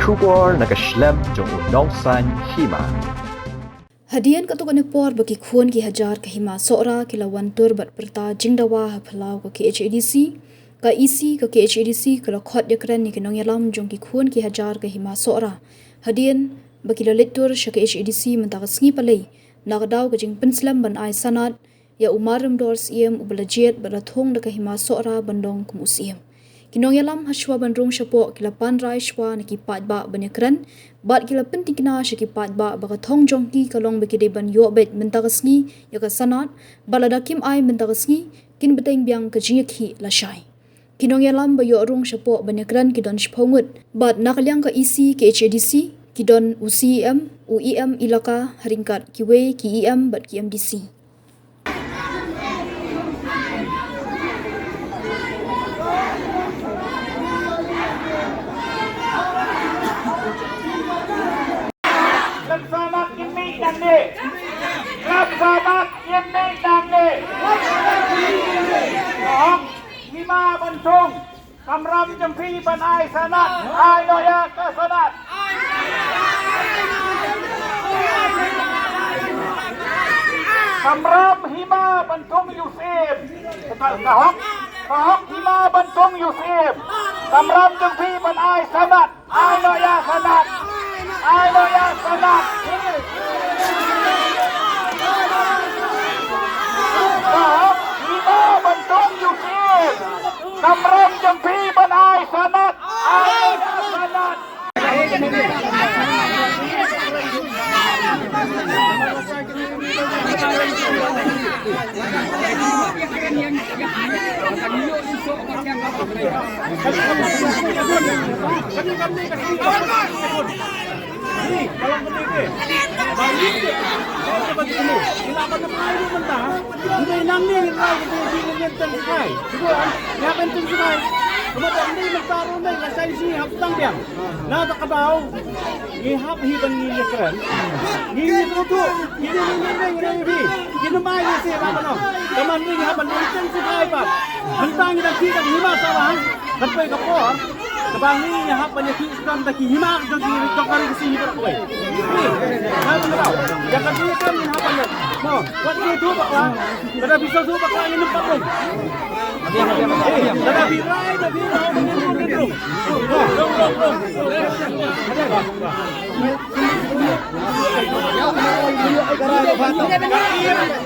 Shubor nakaslem jong unongsan Hima. Hadian katuk anepor bagi kuan ki hajar ke Hima Sohra ki lawan tur bat perta jingdawa hapalau ke Khadc ka isi ke Khadc kalau Khot Ïakren ni ke Nongïalam jong ki kuan ki hajar ke Hima Sohra. Hadian bagi lalit tur ke Khadc mentaka sengi palai nakadaw ke jing penslam ban ai sanat ya umarum dors iem ubalajet balathong ke Hima Sohra bandong kemusiem. Nongïalam haswa bandrung syapok kila panrai shwa niki patba ban Ïakren bat kila penting kena syaki patba baka thong jongki kalong bekide ban yobet mentakasngi ya ka sanat balada kim ai mentakasngi kin Bteng biang ke Jingïakhih la syai. Nongïalam ba yorung syapok ban Ïakren kidon shpongut bat nakaliang ka isi ke Khadc kidon UCEM UEM ilaka haringkat kiwe ki EM bat ki MDC. Selamat Yemi Dangde. Selamat Yemi Dangde. Hima Bteng. Kamram Jempi ban ai sanat. Ai loya ke sanat. Kamram Hima Bteng Yusuf. Kahok Hima Bteng Yusuf. Kamram Jempi ban ai sanat. Ai loya sanat. Ai loya sanat. Kahok Hima Bteng Yusuf. Kamram Jempi ban ai sanat. Ai loya sanat. Kemudian ini mentarung ni saya isi haptang dia. Nah tak kabau. Ihap hiban ni Ïakren. Ni tu. Ini. Ini mai ni si apa no. Teman ni haban ni sifai pat. Mentang kita kita Hima Sohra. Sampai ke por. Kebang ni hap banyak kisam tak Hima jadi dokar ke sini berapa. Ni. Nah tahu. Yang kedua kan hap banyak. No, buat ni tu baklah. Kada bisa tu baklah ini 40. Dah birai, dah birai, menurun.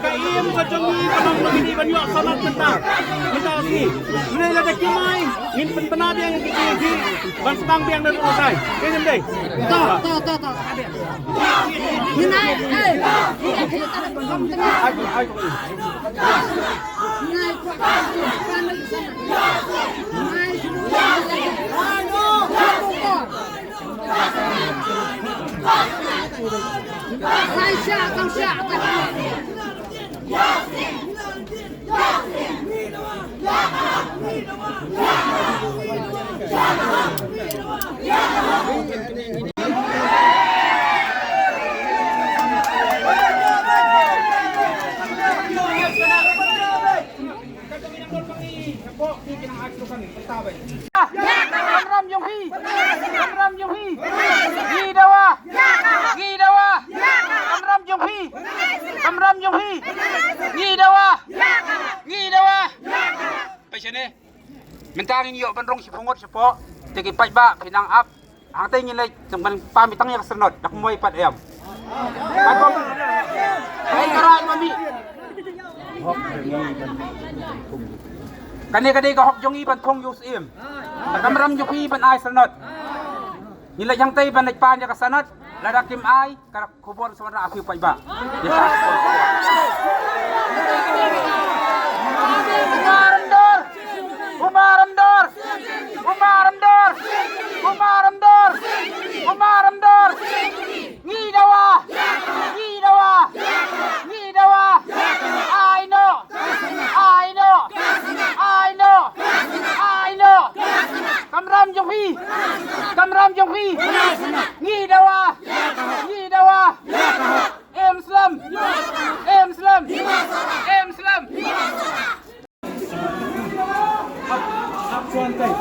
Kaim kajongi panang begini banyak salat mentah. Kita ni, ini ada kimai, ini penpenad yang di ban sebang biang dan selesai. Ini deh. Tak. Ini Kamram Jempi. Gidawa. Kamram Jempi. Gidawa.ไปเชนี่มันตานี่อยู่บนรงสิพงดเฉพาะจะกินไปบ้าพี่นางอัพหางเตยนี่เลยจังมันปามีตั้งอย่างสนดดักมวยปัดเอ็มไปก็ไปกระไรมามีกันนี่ก็ฮอกยงอีบันทงยูสเอ็มแต่กำรำยูพีบันไอสนดนี่เลยยังเตยบันในปานจากสนดระดับทีมไอกับขบวนสวรรค์อาคิวไปบ้าเดี๋ยวUmaram dor. Ngidawa. I know. Kamram Jempi. Ngidawa. Emslam. Santai.